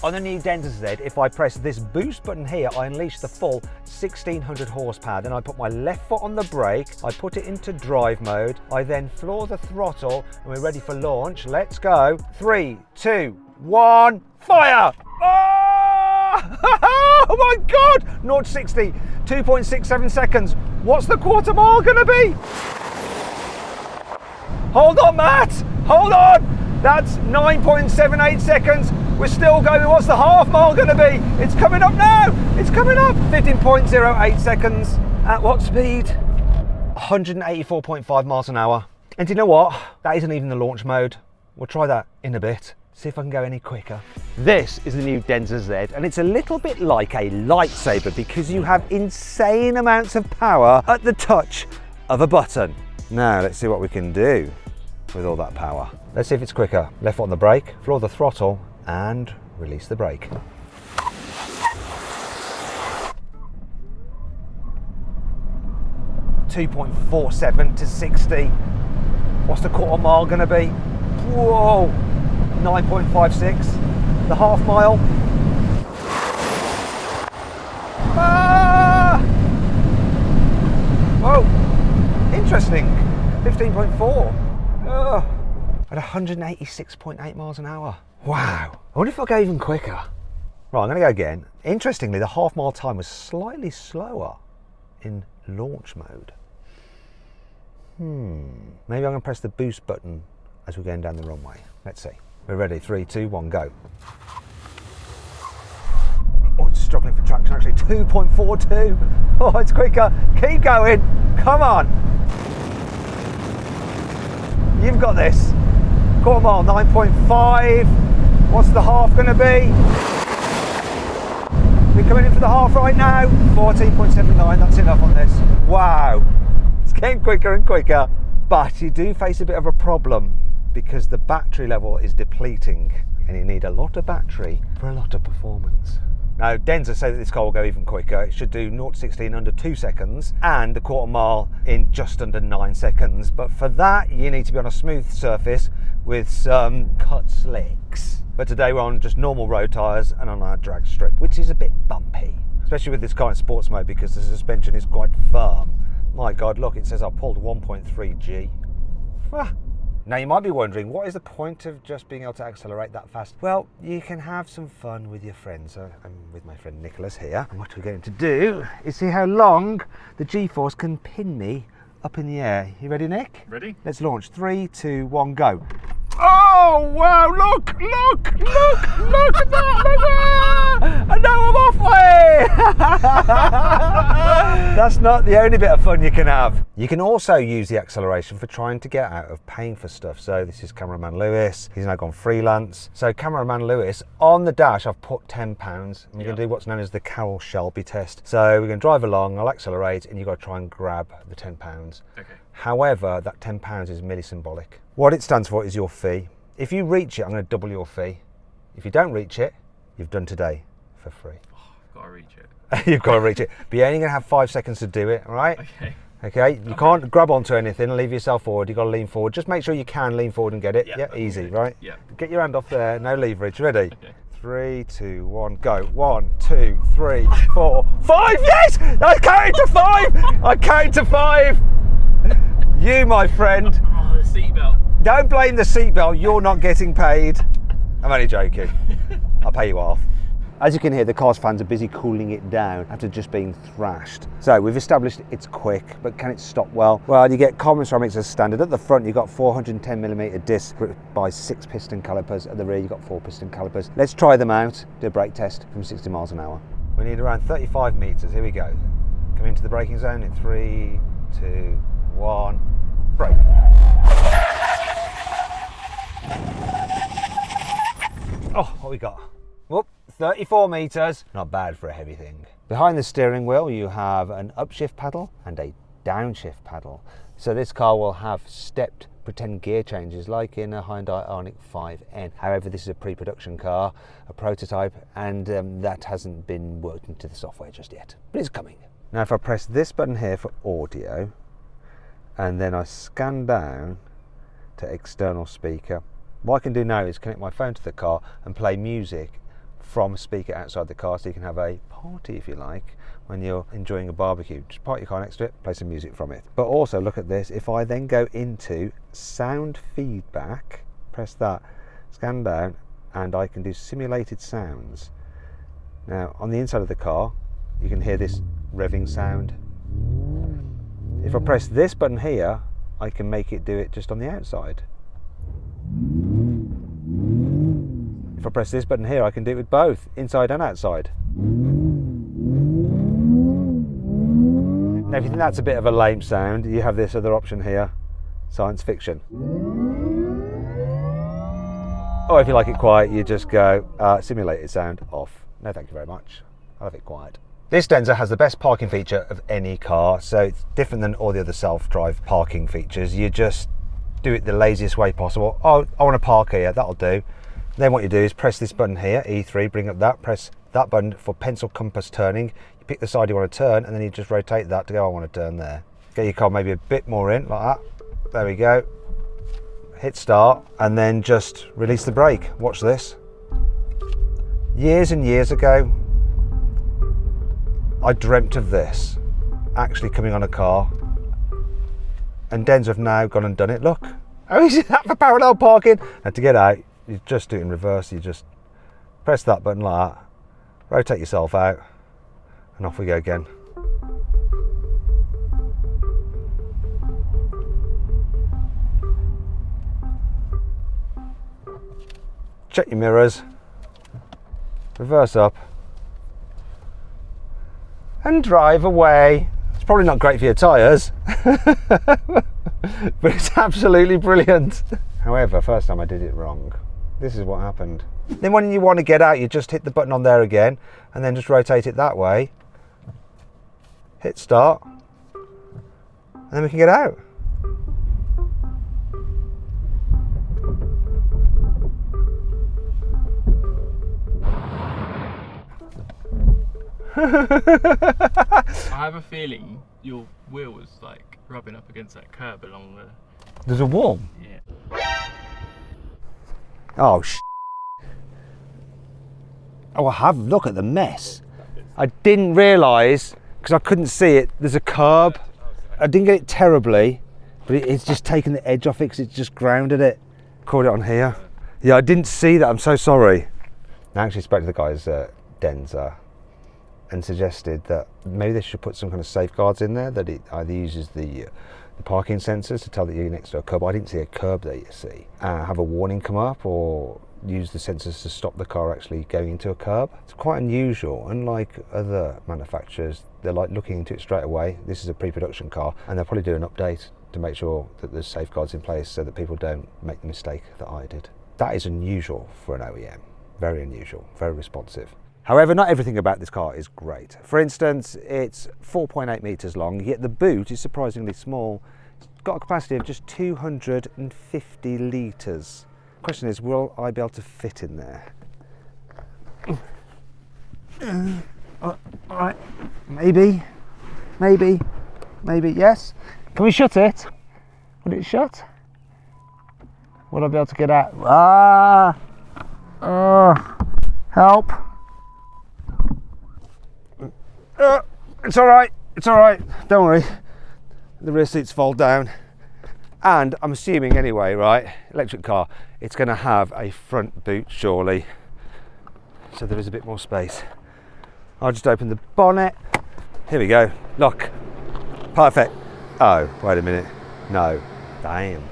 On the new Denza Z, if I press this boost button here, I unleash the full 1600 horsepower. Then I put my left foot on the brake, I put it into drive mode, I then floor the throttle, and we're ready for launch. Let's go. 3, 2, 1, fire! Oh my God! 0 to 60, 2.67 seconds. What's the quarter mile gonna be? Hold on, Matt, hold on. That's 9.78 seconds. We're still going. What's the half mile gonna be? It's coming up now, it's coming up. 15.08 seconds. At what speed? 184.5 miles an hour. And do you know what? That isn't even the launch mode. We'll try that in a bit. See if I can go any quicker. This is the new Denza Z, and it's a little bit like a lightsaber because you have insane amounts of power at the touch of a button. Now let's see what we can do with all that power. Let's see if it's quicker. Left foot on the brake, floor the throttle, and release the brake. .47 to 60. What's the quarter mile gonna be? Whoa! 9.56, the half mile. Ah! Whoa, interesting. 15.4. At 186.8 miles an hour. Wow. I wonder if I'll go even quicker. Right, I'm gonna go again. Interestingly, the half mile time was slightly slower in launch mode. Maybe I'm gonna press the boost button as we're going down the runway. Let's see. We're ready, 3, 2, 1, go. Oh, it's struggling for traction actually, 2.42. Oh, it's quicker, keep going, come on. You've got this. Quarter mile, 9.5. What's the half gonna be? We're coming in for the half right now. 14.79, that's enough on this. Wow, it's getting quicker and quicker. But you do face a bit of a problem, because the battery level is depleting and you need a lot of battery for a lot of performance. Now, Denza say that this car will go even quicker. It should do 0 to 60 in under 2 seconds and the quarter mile in just under 9 seconds. But for that, you need to be on a smooth surface with some cut slicks. But today we're on just normal road tyres and on our drag strip, which is a bit bumpy, especially with this car in sports mode because the suspension is quite firm. My God, look, it says I pulled 1.3 G. Now you might be wondering, what is the point of just being able to accelerate that fast? Well, you can have some fun with your friends. I'm with my friend Nicholas here, and what we're going to do is see how long the G-force can pin me up in the air. You ready, Nick? Ready? Let's launch. 3, 2, 1, go. Oh wow, look at that, look at that, and now I'm off way. That's not the only bit of fun you can have. You can also use the acceleration for trying to get out of paying for stuff. So this is cameraman Lewis, he's now gone freelance. So cameraman Lewis, on the dash I've put £10 and we're going to do what's known as the Carroll-Shelby test. So we're going to drive along, I'll accelerate and you've got to try and grab the £10. Okay. However, that £10 is merely symbolic. What it stands for is your fee. If you reach it, I'm going to double your fee. If you don't reach it, you've done today for free. Oh, I've got to reach it. You've got to reach it. But you're only going to have 5 seconds to do it, all right? Okay. Okay, you can't grab onto anything and leave yourself forward. You've got to lean forward. Just make sure you can lean forward and get it. Yeah, easy, right? Yeah. Get your hand off there, no leverage. Ready? Okay. 3, 2, 1, go. 1, 2, 3, 4, 5. Yes! I counted to 5! I counted to 5! You, my friend. Oh, the seatbelt. Don't blame the seatbelt, you're not getting paid. I'm only joking. I'll pay you off. As you can hear, the car's fans are busy cooling it down after just being thrashed. So we've established it's quick, but can it stop well? Well, you get common ceramics as standard. At the front, you've got 410mm disc by 6 piston calipers. At the rear, you've got 4 piston calipers. Let's try them out, do a brake test from 60 miles an hour. We need around 35 meters, here we go. Come into the braking zone in 3, 2, 1, brake. Oh, what we got? Whoop, 34 meters. Not bad for a heavy thing. Behind the steering wheel, you have an upshift paddle and a downshift paddle. So this car will have stepped pretend gear changes like in a Hyundai Ioniq 5N. However, this is a pre-production car, a prototype, and that hasn't been worked into the software just yet, but it's coming. Now, if I press this button here for audio, and then I scan down to external speaker, what I can do now is connect my phone to the car and play music from speaker outside the car, so you can have a party, if you like, when you're enjoying a barbecue. Just park your car next to it, play some music from it. But also look at this, if I then go into sound feedback, press that, scan down, and I can do simulated sounds. Now on the inside of the car you can hear this revving sound. If I press this button here, I can make it do it just on the outside. If I press this button here, I can do it with both, inside and outside. Now if you think that's a bit of a lame sound, you have this other option here, science fiction. Or if you like it quiet, you just go simulated sound off. No thank you very much, I love it quiet. This Denza has the best parking feature of any car, so it's different than all the other self-drive parking features. You just do it the laziest way possible. Oh, I want to park here, that'll do. Then what you do is press this button here, E3, bring up that, press that button for pencil compass turning. You pick the side you want to turn, and then you just rotate that to go, I want to turn there. Get your car maybe a bit more in, like that. There we go. Hit start, and then just release the brake. Watch this. Years and years ago, I dreamt of this actually coming on a car, and Denza have now gone and done it. Look, oh, is that for parallel parking? And to get out, you just do it in reverse. You just press that button like that, rotate yourself out, and off we go again. Check your mirrors, reverse up, and drive away. It's probably not great for your tyres, but it's absolutely brilliant. However, first time I did it wrong. This is what happened. Then when you want to get out, you just hit the button on there again, and then just rotate it that way. Hit start, and then we can get out. I have a feeling your wheel was like rubbing up against that curb along the... There's a wall? Yeah. Oh, oh, I have, look at the mess. I didn't realise, because I couldn't see it, there's a curb. I didn't get it terribly, but it's just taken the edge off it because it's just grounded it. Caught it on here. Yeah, I didn't see that, I'm so sorry. I actually spoke to the guys at Denza and suggested that maybe they should put some kind of safeguards in there, that it either uses the parking sensors to tell that you're next to a curb. I didn't see a curb there, you see. Have a warning come up, or use the sensors to stop the car actually going into a curb. It's quite unusual. Unlike other manufacturers, they're like looking into it straight away. This is a pre-production car, and they'll probably do an update to make sure that there's safeguards in place so that people don't make the mistake that I did. That is unusual for an OEM. Very unusual, very responsive. However, not everything about this car is great. For instance, it's 4.8 metres long, yet the boot is surprisingly small. It's got a capacity of just 250 litres. The question is, will I be able to fit in there? All right, maybe, yes. Can we shut it? Will it shut? Will I be able to get out? Help. It's all right, don't worry. The rear seats fold down. And I'm assuming anyway, right, electric car, it's gonna have a front boot surely. So there is a bit more space. I'll just open the bonnet. Here we go, look, perfect. Oh, wait a minute, no, damn.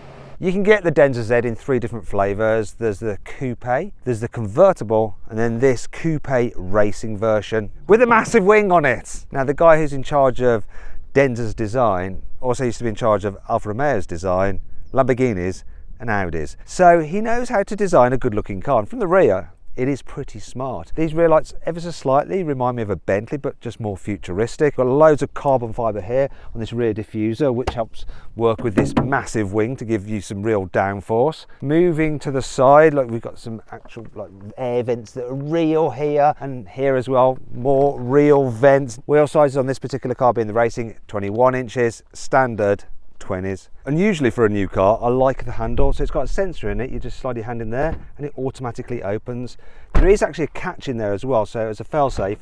You can get the Denza Z in 3 different flavours. There's the Coupe, there's the Convertible, and then this Coupe Racing version with a massive wing on it. Now the guy who's in charge of Denza's design also used to be in charge of Alfa Romeo's design, Lamborghinis and Audis. So he knows how to design a good looking car. And from the rear, it is pretty smart. These rear lights ever so slightly remind me of a Bentley, but just more futuristic. Got loads of carbon fibre here on this rear diffuser, which helps work with this massive wing to give you some real downforce. Moving to the side, like we've got some actual like air vents that are real here, and here as well, more real vents. Wheel sizes on this particular car being the Racing, 21 inches, standard 20s. Unusually for a new car, I like the handle. So it's got a sensor in it. You just slide your hand in there and it automatically opens. There is actually a catch in there as well. So as a fail-safe,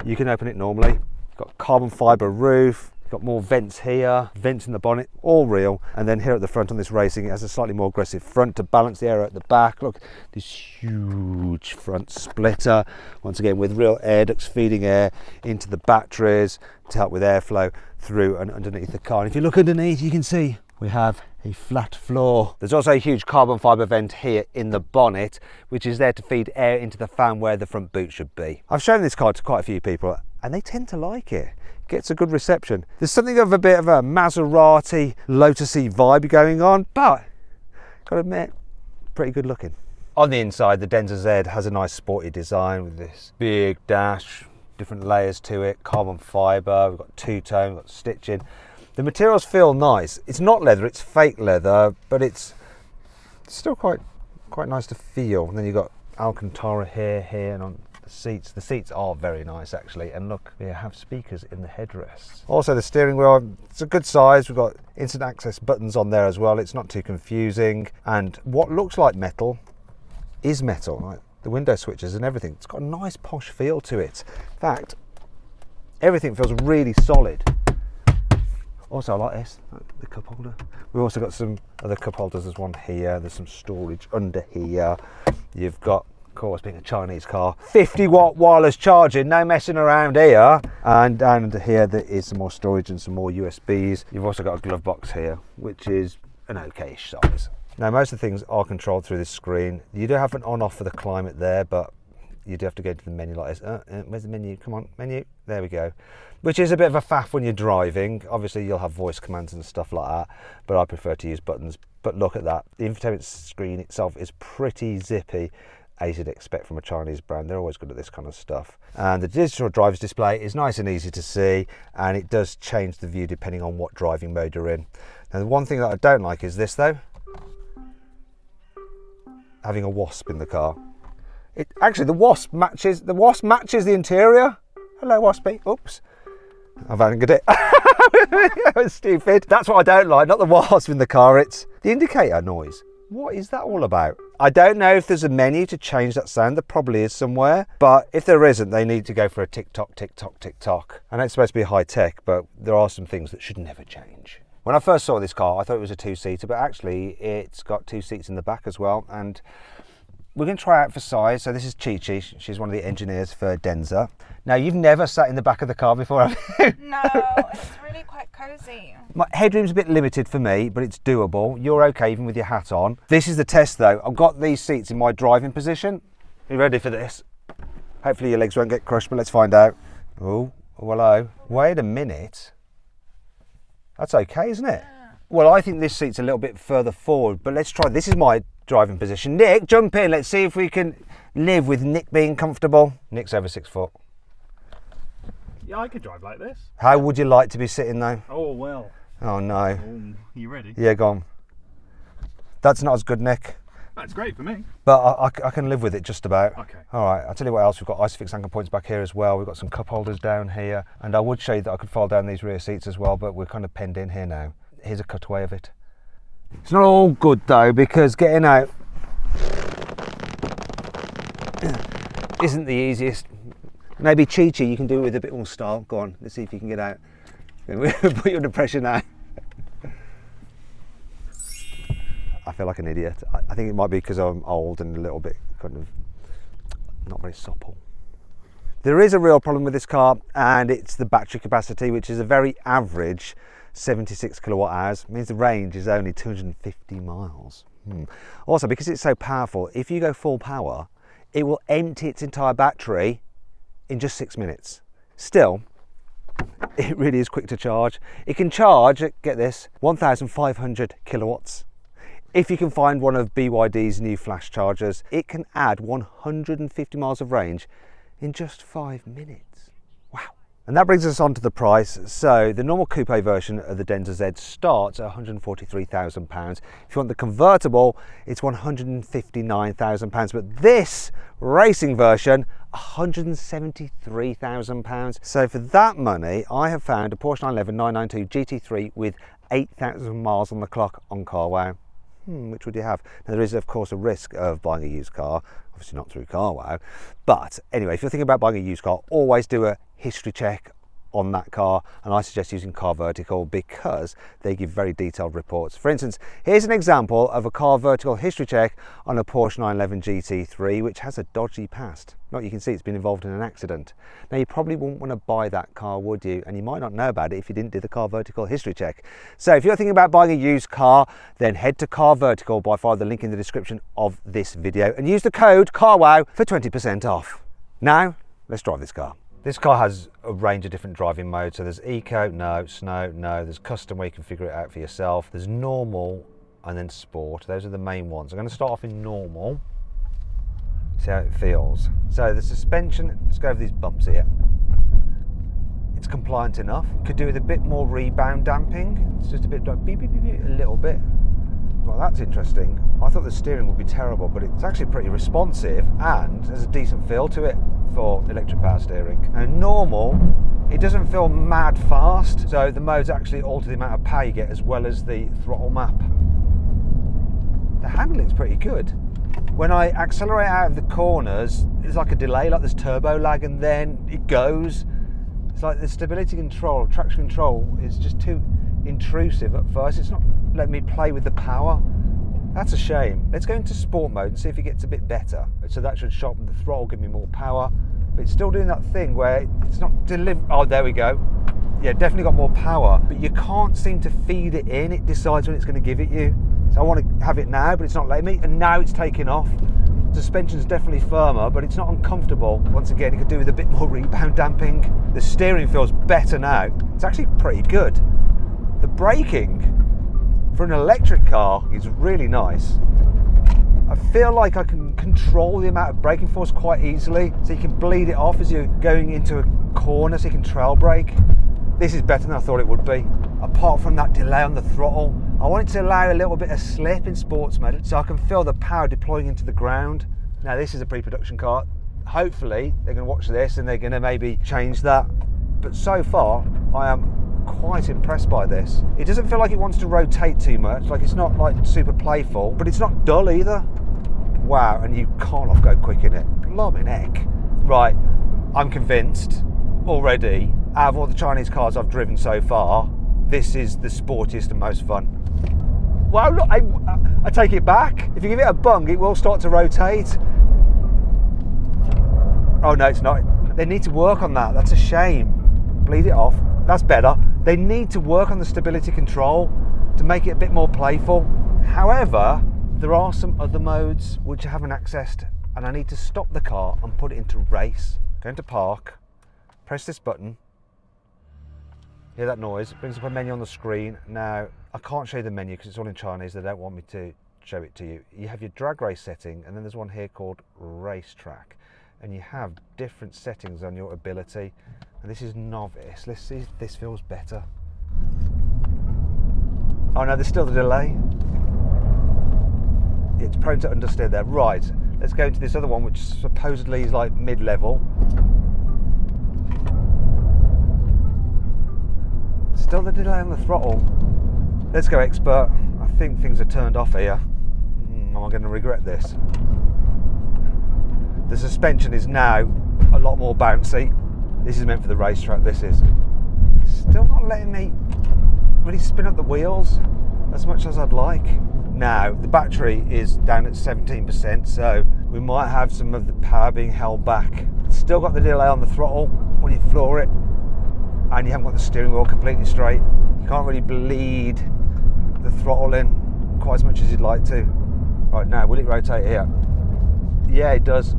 you can open it normally. You've got carbon fibre roof. Got more vents here, vents in the bonnet, all real. And then here at the front on this Racing, it has a slightly more aggressive front to balance the air at the back. Look, this huge front splitter, once again with real air ducts feeding air into the batteries to help with airflow through and underneath the car. And if you look underneath, you can see we have a flat floor. There's also a huge carbon fibre vent here in the bonnet, which is there to feed air into the fan where the front boot should be. I've shown this car to quite a few people and they tend to like it. Gets a good reception. There's something of a bit of a Maserati Lotusy vibe going on, but gotta admit, pretty good looking. On the inside, the Denza Z has a nice sporty design with this big dash, different layers to it, carbon fibre, we've got two-tone, we've got stitching. The materials feel nice. It's not leather, it's fake leather, but it's still quite nice to feel. And then you've got Alcantara here, and on the seats. The seats are very nice actually, and look, we have speakers in the headrests. Also the steering wheel, it's a good size. We've got instant access buttons on there as well. It's not too confusing, and what looks like metal is metal, like the window switches and everything. It's got a nice posh feel to it. In fact, everything feels really solid. Also, I like this, the cup holder. We've also got some other cup holders. There's one here, there's some storage under here. You've got, of course, being a Chinese car, 50-watt wireless charging, no messing around here. And under here, there is some more storage and some more USBs. You've also got a glove box here, which is an okay-ish size. Now, most of the things are controlled through this screen. You do have an on-off for the climate there, but you do have to go to the menu like this. Where's the menu? Come on, menu. There we go. Which is a bit of a faff when you're driving. Obviously, you'll have voice commands and stuff like that, but I prefer to use buttons. But look at that. The infotainment screen itself is pretty zippy, as you'd expect from a Chinese brand. They're always good at this kind of stuff. And the digital driver's display is nice and easy to see, and it does change the view depending on what driving mode you're in. Now, the one thing that I don't like is this, though. Having a wasp in the car. Actually, the wasp matches the interior. Hello, waspy. Oops. I've angered it. That was stupid. That's what I don't like, not the wasp in the car. It's the indicator noise. What is that all about? I don't know if there's a menu to change that sound. There probably is somewhere, but if there isn't, they need to go for a tick-tock, tick-tock, tick-tock. I know it's supposed to be high-tech, but there are some things that should never change. When I first saw this car, I thought it was a two-seater, but actually it's got two seats in the back as well. And we're going to try out for size. So this is Chi-Chi. She's one of the engineers for Denza. Now, you've never sat in the back of the car before, have you? No, it's really quite cozy. My headroom's a bit limited for me, but it's doable. You're okay even with your hat on. This is the test though. I've got these seats in my driving position. Are you ready for this? Hopefully your legs won't get crushed, but let's find out. Oh, hello. Wait a minute. That's okay, isn't it? Yeah. Well, I think this seat's a little bit further forward, but let's try. This is my driving position. Nick, jump in. Let's see if we can live with Nick being comfortable. Nick's over 6 foot. Yeah, I could drive like this. How would you like to be sitting though? Oh, well. Oh no. You ready? Yeah, go on. That's not as good, Nick. That's great for me. But I can live with it just about. Okay. All right, I'll tell you what else. We've got Isofix anchor points back here as well. We've got some cup holders down here. And I would show you that I could fold down these rear seats as well, but we're kind of penned in here now. Here's a cutaway of it. It's not all good though, because getting out isn't the easiest. Maybe Chi-Chi, you can do it with a bit more style. Go on, let's see if you can get out. We'll put you under pressure now. I feel like an idiot. I think it might be because I'm old and a little bit kind of not very supple. There is a real problem with this car, and it's the battery capacity, which is a very average 76 kilowatt hours. It means the range is only 250 miles. Also, because it's so powerful, if you go full power, it will empty its entire battery in just 6 minutes. Still, it really is quick to charge. It can charge, get this, 1,500 kilowatts. If you can find one of BYD's new flash chargers, it can add 150 miles of range in just 5 minutes. Wow. And that brings us on to the price. So the normal coupe version of the Denza Z starts at £143,000. If you want the convertible, it's £159,000. But this racing version £173,000. So for that money, I have found a Porsche 911 992 GT3 with 8,000 miles on the clock on carwow. Which would you have? Now there is of course a risk of buying a used car, obviously not through carwow, but anyway, if you're thinking about buying a used car, always do a history check on that car, and I suggest using Car Vertical because they give very detailed reports. For instance, here's an example of a Car Vertical history check on a Porsche 911 GT3 which has a dodgy past. Like you can see, it's been involved in an accident. Now you probably wouldn't want to buy that car, would you? And you might not know about it if you didn't do the Car Vertical history check. So if you're thinking about buying a used car, then head to Car Vertical by following the link in the description of this video and use the code CARWOW for 20% off. Now let's drive this car. This car has a range of different driving modes. So there's eco, no, snow, no. There's custom where you can figure it out for yourself. There's normal and then sport. Those are the main ones. I'm going to start off in normal. See how it feels. So the suspension, let's go over these bumps here. It's compliant enough. Could do with a bit more rebound damping. It's just a bit like beep, beep, beep, beep, a little bit. Well, that's interesting. I thought the steering would be terrible, but it's actually pretty responsive and there's a decent feel to it for electric power steering. And normal, it doesn't feel mad fast, so the modes actually alter the amount of power you get as well as the throttle map. The handling's pretty good. When I accelerate out of the corners, there's like a delay, like there's turbo lag, and then it goes. It's like the stability control, traction control is just too intrusive at first. It's not letting me play with the power. That's a shame. Let's go into sport mode and see if it gets a bit better. So that should sharpen the throttle, give me more power, but it's still doing that thing where it's not oh, there we go. Yeah, definitely got more power, but you can't seem to feed it in. It decides when it's going to give it you. So I want to have it now, but it's not letting me, and now it's taking off. Suspension's definitely firmer, but it's not uncomfortable. Once again, it could do with a bit more rebound damping. The steering feels better now. It's actually pretty good. The braking for an electric car is really nice. I feel like I can control the amount of braking force quite easily, so you can bleed it off as you're going into a corner, so you can trail brake. This is better than I thought it would be. Apart from that delay on the throttle, I want it to allow a little bit of slip in sports mode so I can feel the power deploying into the ground. Now this is a pre-production car. Hopefully they're going to watch this and they're going to maybe change that. But so far I am quite impressed by this. It doesn't feel like it wants to rotate too much, like it's not like super playful, but it's not dull either. Wow, and you can't off-go quick in it. Blimey heck. Right, I'm convinced already, out of all the Chinese cars I've driven so far, this is the sportiest and most fun. Well, look, I take it back. If you give it a bung, it will start to rotate. Oh no, it's not. They need to work on that. That's a shame. Bleed it off. That's better. They need to work on the stability control to make it a bit more playful. However, there are some other modes which I haven't accessed, and I need to stop the car and put it into race. Go into park, press this button. Hear that noise? It brings up a menu on the screen. Now, I can't show you the menu because it's all in Chinese. They don't want me to show it to you. You have your drag race setting, and then there's one here called racetrack. And you have different settings on your ability. And this is novice. Let's see if this feels better. Oh no, there's still the delay. It's prone to understeer there. Right, let's go into this other one, which supposedly is like mid-level. Still the delay on the throttle. Let's go expert. I think things are turned off here. Am I going to regret this? The suspension is now a lot more bouncy. This is meant for the racetrack, this is. Still not letting me really spin up the wheels as much as I'd like. Now, the battery is down at 17%, so we might have some of the power being held back. Still got the delay on the throttle when you floor it, and you haven't got the steering wheel completely straight. You can't really bleed the throttle in quite as much as you'd like to. Right, now, will it rotate here? Yeah, it does.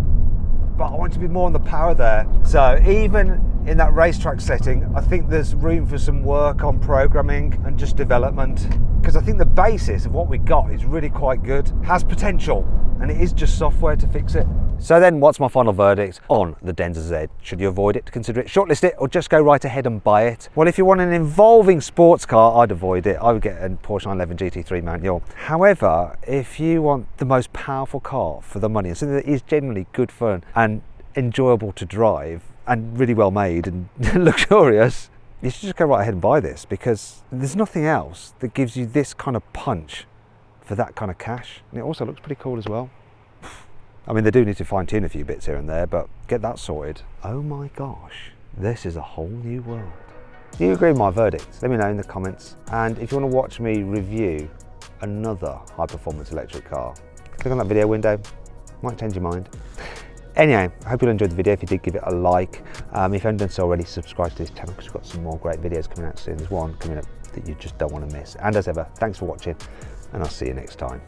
But I want to be more on the power there. So even in that racetrack setting, I think there's room for some work on programming and just development, because I think the basis of what we got is really quite good, has potential, and it is just software to fix it. So then what's my final verdict on the Denza Z? Should you avoid it, consider it, shortlist it, or just go right ahead and buy it? Well, if you want an involving sports car, I'd avoid it. I would get a Porsche 911 GT3 manual. However, if you want the most powerful car for the money, and something that is genuinely good fun and enjoyable to drive and really well made and luxurious, you should just go right ahead and buy this, because there's nothing else that gives you this kind of punch for that kind of cash. And it also looks pretty cool as well. I mean, they do need to fine tune a few bits here and there, but get that sorted. Oh my gosh, this is a whole new world. Do you agree with my verdict? Let me know in the comments. And if you want to watch me review another high performance electric car, click on that video window, might change your mind. Anyway, I hope you enjoyed the video. If you did, give it a like. If you haven't done so already, subscribe to this channel because we've got some more great videos coming out soon. There's one coming up that you just don't want to miss. And as ever, thanks for watching, and I'll see you next time.